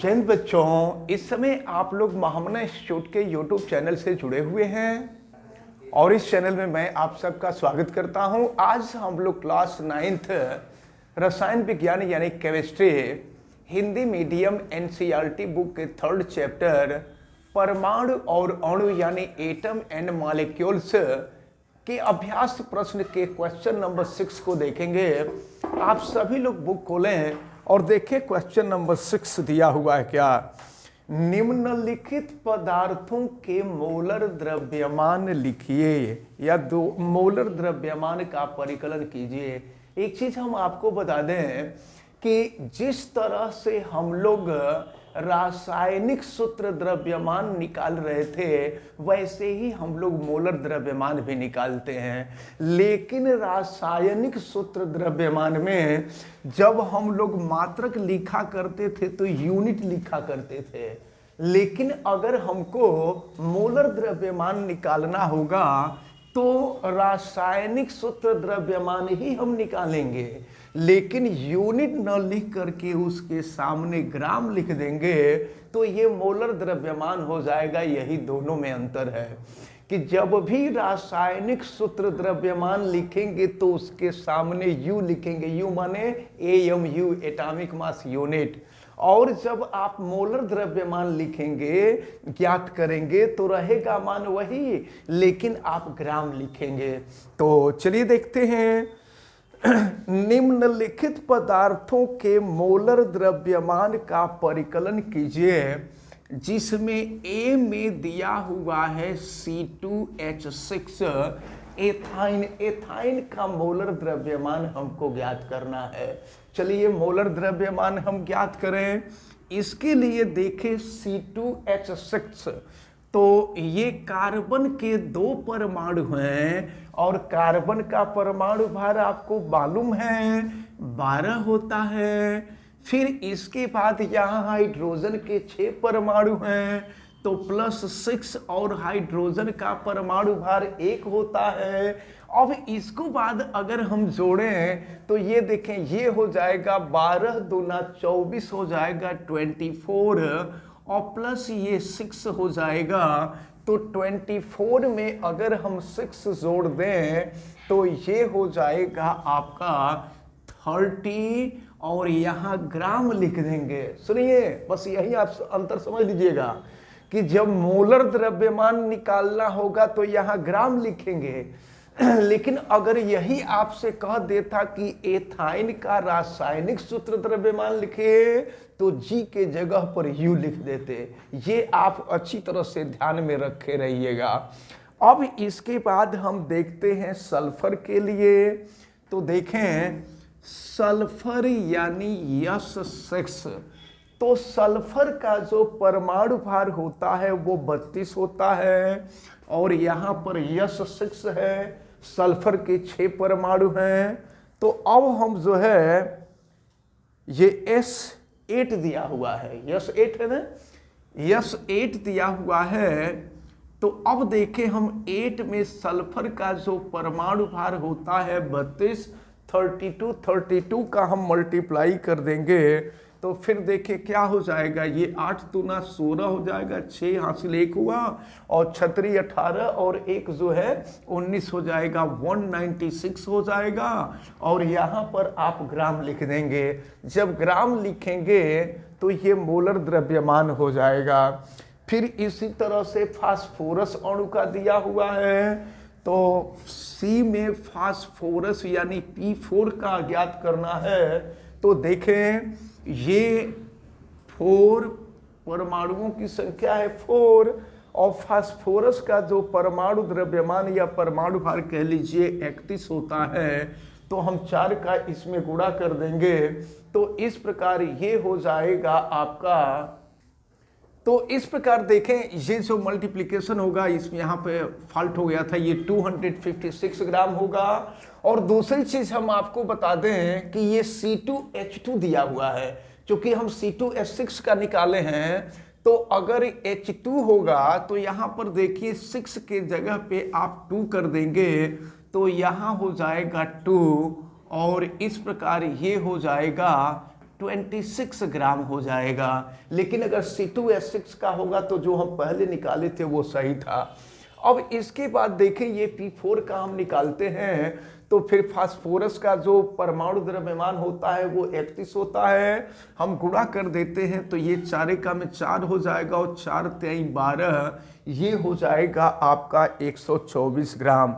जय हिंद बच्चों, इस समय आप लोग महामना इंस्टीट्यूट के यूट्यूब चैनल से जुड़े हुए हैं और इस चैनल में मैं आप सबका स्वागत करता हूं। आज हम लोग क्लास 9th रसायन विज्ञान यानी chemistry Hindi medium NCERT book के 3rd चैप्टर परमाणु और अणु यानी एटम एंड मॉलिक्यूल्स के अभ्यास प्रश्न के क्वेश्चन नंबर 6 को देखेंगे। आप सभी लोग बुक खोलें और देखें क्वेश्चन नंबर 6 दिया हुआ है क्या। निम्नलिखित पदार्थों के मोलर द्रव्यमान लिखिए या दो मोलर द्रव्यमान का परिकलन कीजिए। एक चीज हम आपको बता दें कि जिस तरह से हम लोग रासायनिक सूत्र द्रव्यमान निकाल रहे थे वैसे ही हम लोग मोलर द्रव्यमान भी निकालते हैं, लेकिन रासायनिक सूत्र द्रव्यमान में जब हम लोग मात्रक लिखा करते थे तो यूनिट लिखा करते थे, लेकिन अगर हमको मोलर द्रव्यमान निकालना होगा तो रासायनिक सूत्र द्रव्यमान ही हम निकालेंगे, लेकिन यूनिट न लिख करके उसके सामने ग्राम लिख देंगे तो ये मोलर द्रव्यमान हो जाएगा। यही दोनों में अंतर है कि जब भी रासायनिक सूत्र द्रव्यमान लिखेंगे तो उसके सामने यू लिखेंगे, यू माने AMU एटॉमिक मास यूनिट, और जब आप मोलर द्रव्यमान लिखेंगे ज्ञात करेंगे तो रहेगा मान वही, लेकिन आप ग्राम लिखेंगे। तो चलिए देखते हैं। निम्नलिखित पदार्थों के मोलर द्रव्यमान का परिकलन कीजिए जिसमें A में दिया हुआ है C2H6 एथाइन। एथाइन का मोलर द्रव्यमान हमको ज्ञात करना है। चलिए मोलर द्रव्यमान हम ज्ञात करें। इसके लिए देखें C2H6 तो ये कार्बन के 2 परमाणु हैं और कार्बन का परमाणु भार आपको मालूम है 12 होता है। फिर इसके बाद यहाँ हाइड्रोजन के 6 परमाणु हैं तो +6 और हाइड्रोजन का परमाणु भार 1 होता है। अब इसको बाद अगर हम जोड़ें तो ये देखें, ये हो जाएगा 12 दूना 24 हो जाएगा 24 और प्लस ये 6 हो जाएगा तो 24 में अगर हम 6 जोड़ दें तो ये हो जाएगा आपका 30 और यहाँ ग्राम लिख देंगे। सुनिए, बस यही आप अंतर समझ लीजिएगा कि जब मोलर द्रव्यमान निकालना होगा तो यहाँ ग्राम लिखेंगे, लेकिन अगर यही आपसे कह देता कि एथाइन का रासायनिक सूत्र द्रव्यमान लिखे तो G के जगह पर U लिख देते। ये आप अच्छी तरह से ध्यान में रखे रहिएगा। अब इसके बाद हम देखते हैं सल्फर के लिए। तो देखें सल्फर यानी S6, तो सल्फर का जो परमाणु भार होता है वो 32 होता है और यहाँ पर S6 है, सल्फर के 6 परमाणु हैं। तो अब हम जो है ये S8 दिया हुआ है, S8 है ना, S8 दिया हुआ है। तो अब देखें हम 8 में सल्फर का जो परमाणु भार होता है 32, 32 का हम मल्टीप्लाई कर देंगे तो फिर देखिए क्या हो जाएगा, ये 8 दूना 16 हो जाएगा, 6 हासिल 1 हुआ और 36 18 और 1 जो है 19 हो जाएगा, 196 हो जाएगा। और यहाँ पर आप ग्राम लिख देंगे। जब ग्राम लिखेंगे तो ये मोलर द्रव्यमान हो जाएगा। फिर इसी तरह से फास्फोरस अणु का दिया हुआ है तो C में फास्फोरस यानी P4 का ज्ञात करना है। तो देखें ये 4 परमाणुओं की संख्या है 4 और फास्फोरस का जो परमाणु द्रव्यमान या परमाणु भार कह लीजिए 31 होता है। तो हम 4 का इसमें गुणा कर देंगे तो इस प्रकार ये हो जाएगा आपका। तो इस प्रकार देखें ये जो मल्टीप्लिकेशन होगा इसमें यहाँ पे फॉल्ट हो गया था, ये 256 ग्राम होगा। और दूसरी चीज हम आपको बता दें कि ये C2H2 दिया हुआ है, क्योंकि हम C2H6 का निकाले हैं तो अगर H2 होगा तो यहाँ पर देखिए 6 के जगह पे आप 2 कर देंगे तो यहाँ हो जाएगा 2 और इस प्रकार ये हो जाएगा 26 ग्राम हो जाएगा। लेकिन अगर C2H6 का होगा तो जो हम पहले निकाले थे वो सही था। अब इसके बाद देखें ये P4 का हम निकालते हैं तो फिर फास्फोरस का जो परमाणु द्रव्यमान होता है वो 31 होता है। हम गुणा कर देते हैं तो ये 4 का में 4 हो जाएगा और 4 3 12, ये हो जाएगा आपका 124 ग्राम।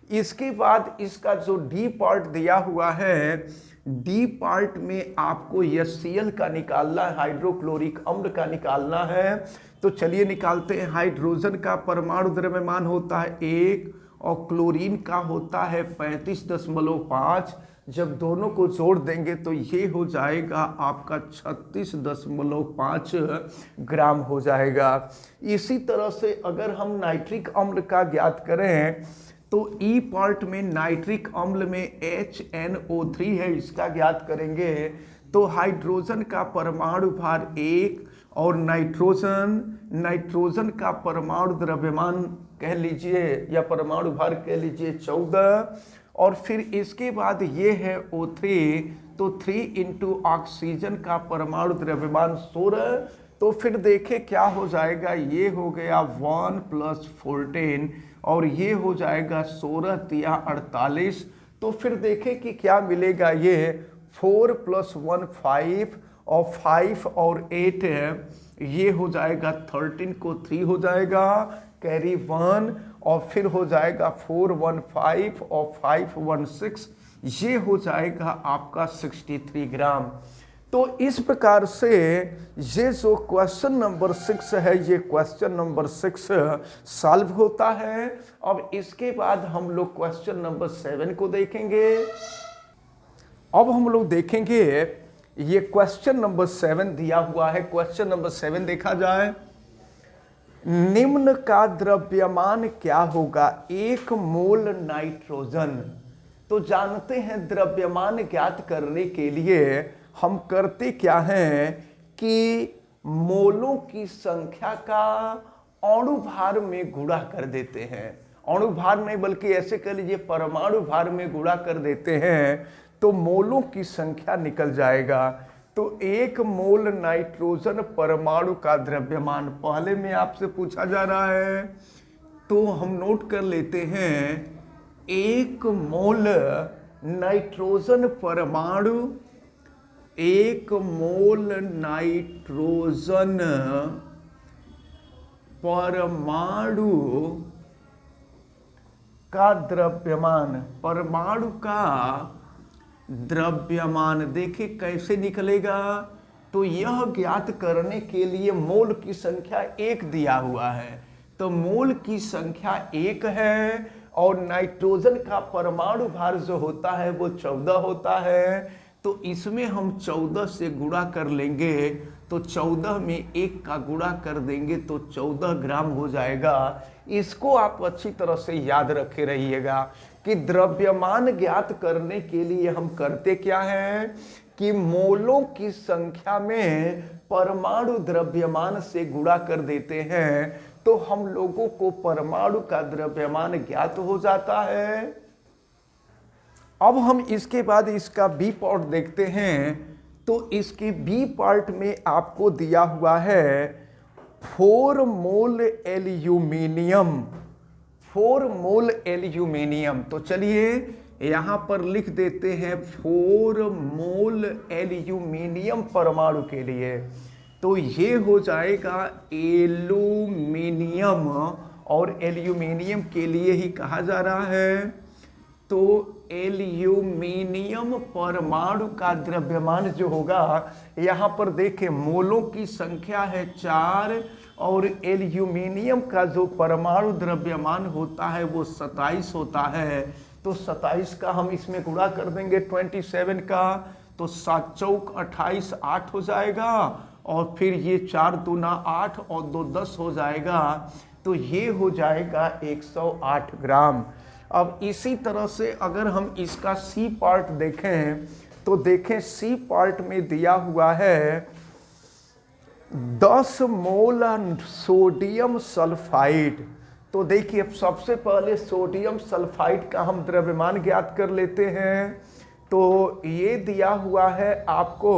इसके बाद इसका जो डी पार्ट दिया हुआ है, डी पार्ट में आपको HCl का निकालना है, हाइड्रोक्लोरिक अम्ल का निकालना है। तो चलिए निकालते हैं। हाइड्रोजन का परमाणु द्रव्यमान होता है 1 और क्लोरीन का होता है 35.5। जब दोनों को जोड़ देंगे तो ये हो जाएगा आपका 36.5 ग्राम हो जाएगा। इसी तरह से अगर हम नाइट्रिक अम्ल का ज्ञात करें तो ई पार्ट में नाइट्रिक अम्ल में HNO3 है, इसका ज्ञात करेंगे तो हाइड्रोजन का परमाणु भार 1 और नाइट्रोजन का परमाणु द्रव्यमान कह लीजिए या परमाणु भार कह लीजिए 14, और फिर इसके बाद ये है O3 तो 3 इंटू ऑक्सीजन का परमाणु द्रव्यमान 16। तो फिर देखें क्या हो जाएगा, ये हो गया 1 + 14 और ये हो जाएगा 16 तिया 48। तो फिर देखें कि क्या मिलेगा, ये 4 + 1 5 और 5 और 8 है, ये हो जाएगा 13 को 3 हो जाएगा, कैरी 1 और फिर हो जाएगा 4 1 5 और 5 1 6, ये हो जाएगा आपका 63 ग्राम। तो इस प्रकार से ये जो क्वेश्चन नंबर 6 है, ये क्वेश्चन नंबर 6 सॉल्व होता है। अब इसके बाद हम लोग क्वेश्चन नंबर 7 को देखेंगे। अब हम लोग देखेंगे ये क्वेश्चन नंबर 7 दिया हुआ है। क्वेश्चन नंबर 7 देखा जाए, निम्न का द्रव्यमान क्या होगा 1 मोल नाइट्रोजन। तो जानते हैं द्रव्यमान ज्ञात करने के लिए हम करते क्या हैं कि मोलों की संख्या का अणु भार में गुणा कर देते हैं। अणु भार नहीं बल्कि ऐसे कह लीजिए परमाणु भार में गुणा कर देते हैं तो मोलों की संख्या निकल जाएगा। तो 1 मोल नाइट्रोजन परमाणु का द्रव्यमान पहले में आपसे पूछा जा रहा है, तो हम नोट कर लेते हैं 1 मोल नाइट्रोजन परमाणु, 1 मोल नाइट्रोजन परमाणु का द्रव्यमान, परमाणु का द्रव्यमान देखिए कैसे निकलेगा। तो यह ज्ञात करने के लिए मोल की संख्या 1 दिया हुआ है, तो मोल की संख्या 1 है और नाइट्रोजन का परमाणु भार जो होता है वो 14 होता है। तो इसमें हम 14 से गुणा कर लेंगे, तो 14 में 1 का गुणा कर देंगे तो 14 ग्राम हो जाएगा। इसको आप अच्छी तरह से याद रखे रहिएगा कि द्रव्यमान ज्ञात करने के लिए हम करते क्या हैं कि मोलों की संख्या में परमाणु द्रव्यमान से गुणा कर देते हैं, तो हम लोगों को परमाणु का द्रव्यमान ज्ञात हो जाता है। अब हम इसके बाद इसका बी पार्ट देखते हैं। तो इसके बी पार्ट में आपको दिया हुआ है 4 मोल एल्यूमिनियम, 4 मोल एल्यूमिनियम। तो चलिए यहाँ पर लिख देते हैं 4 मोल एल्यूमिनियम परमाणु के लिए। तो ये हो जाएगा एल्यूमिनियम, और एल्यूमिनियम के लिए ही कहा जा रहा है। तो एल्यूमिनियम परमाणु का द्रव्यमान जो होगा, यहाँ पर देखें मोलों की संख्या है 4 और एल्यूमिनियम का जो परमाणु द्रव्यमान होता है वो 27 होता है। तो 27 का हम इसमें गुणा कर देंगे 27 का, तो 7 चौक 28 8 हो जाएगा, और फिर ये 4 दूना 8 और 2 10 हो जाएगा। तो ये हो जाएगा 108 ग्राम। अब इसी तरह से अगर हम इसका सी पार्ट देखें तो देखें सी पार्ट में दिया हुआ है 10 मोल सोडियम सल्फाइड। तो देखिए अब सबसे पहले सोडियम सल्फाइड का हम द्रव्यमान ज्ञात कर लेते हैं। तो ये दिया हुआ है आपको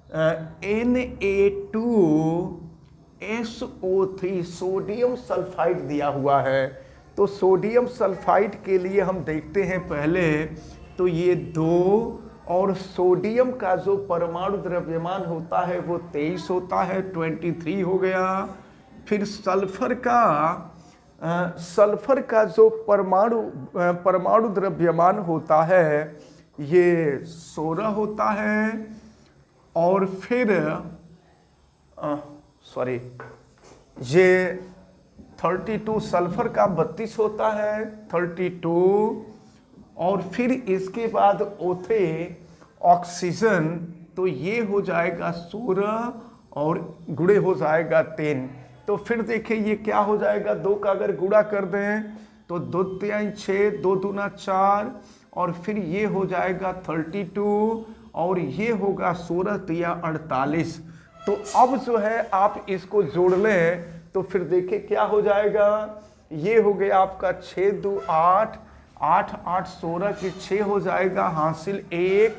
Na2SO3 सोडियम सल्फाइड दिया हुआ है। तो सोडियम सल्फाइड के लिए हम देखते हैं पहले, तो ये 2 और सोडियम का जो परमाणु द्रव्यमान होता है वो 23 होता है, 23 हो गया। फिर सल्फर का जो परमाणु द्रव्यमान होता है ये 16 होता है। और फिर ये 32 सल्फर का 32 होता है, 32। और फिर इसके बाद O3 ऑक्सीजन, तो ये हो जाएगा 16 और गुणे हो जाएगा 3। तो फिर देखिए ये क्या हो जाएगा, 2 का अगर गुणा कर दें तो 2 3 6, 2 दूना 4, और फिर ये हो जाएगा 32 और ये होगा 16 तिया 48। तो अब जो है आप इसको जोड़ लें तो फिर देखिए क्या हो जाएगा, ये हो गया आपका 6 2 8, 8 8 16 के 6 हो जाएगा, हासिल 1,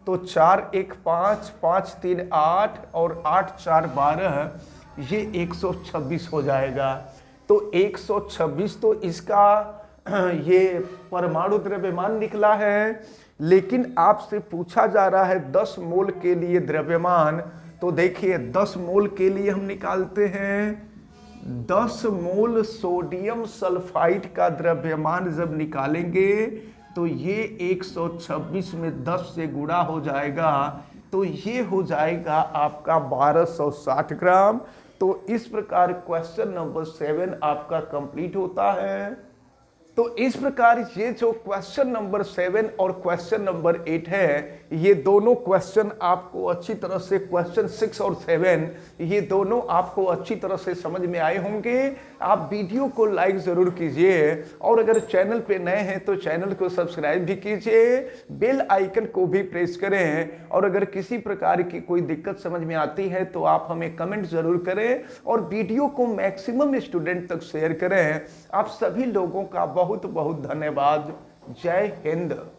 तो 4 1 5, 5 3 8 और 8 4 12, ये 126 हो जाएगा। तो 126 तो इसका ये परमाणु द्रव्यमान निकला है। लेकिन आपसे पूछा जा रहा है 10 मोल के लिए द्रव्यमान। तो देखिए 10 मोल के लिए हम निकालते हैं, 10 मोल सोडियम सल्फाइड का द्रव्यमान जब निकालेंगे तो ये 126 में 10 से गुणा हो जाएगा, तो ये हो जाएगा आपका 1260 ग्राम। तो इस प्रकार क्वेश्चन नंबर 7 आपका कंप्लीट होता है। तो इस प्रकार ये जो क्वेश्चन नंबर 7 और क्वेश्चन नंबर 8 है, ये दोनों क्वेश्चन आपको अच्छी तरह से, क्वेश्चन 6 और 7 ये दोनों आपको अच्छी तरह से समझ में आए होंगे। आप वीडियो को लाइक ज़रूर कीजिए और अगर चैनल पे नए हैं तो चैनल को सब्सक्राइब भी कीजिए, बेल आइकन को भी प्रेस करें। और अगर किसी प्रकार की कोई दिक्कत समझ में आती है तो आप हमें कमेंट ज़रूर करें और वीडियो को मैक्सिमम स्टूडेंट तक शेयर करें। आप सभी लोगों का बहुत बहुत धन्यवाद। जय हिंद।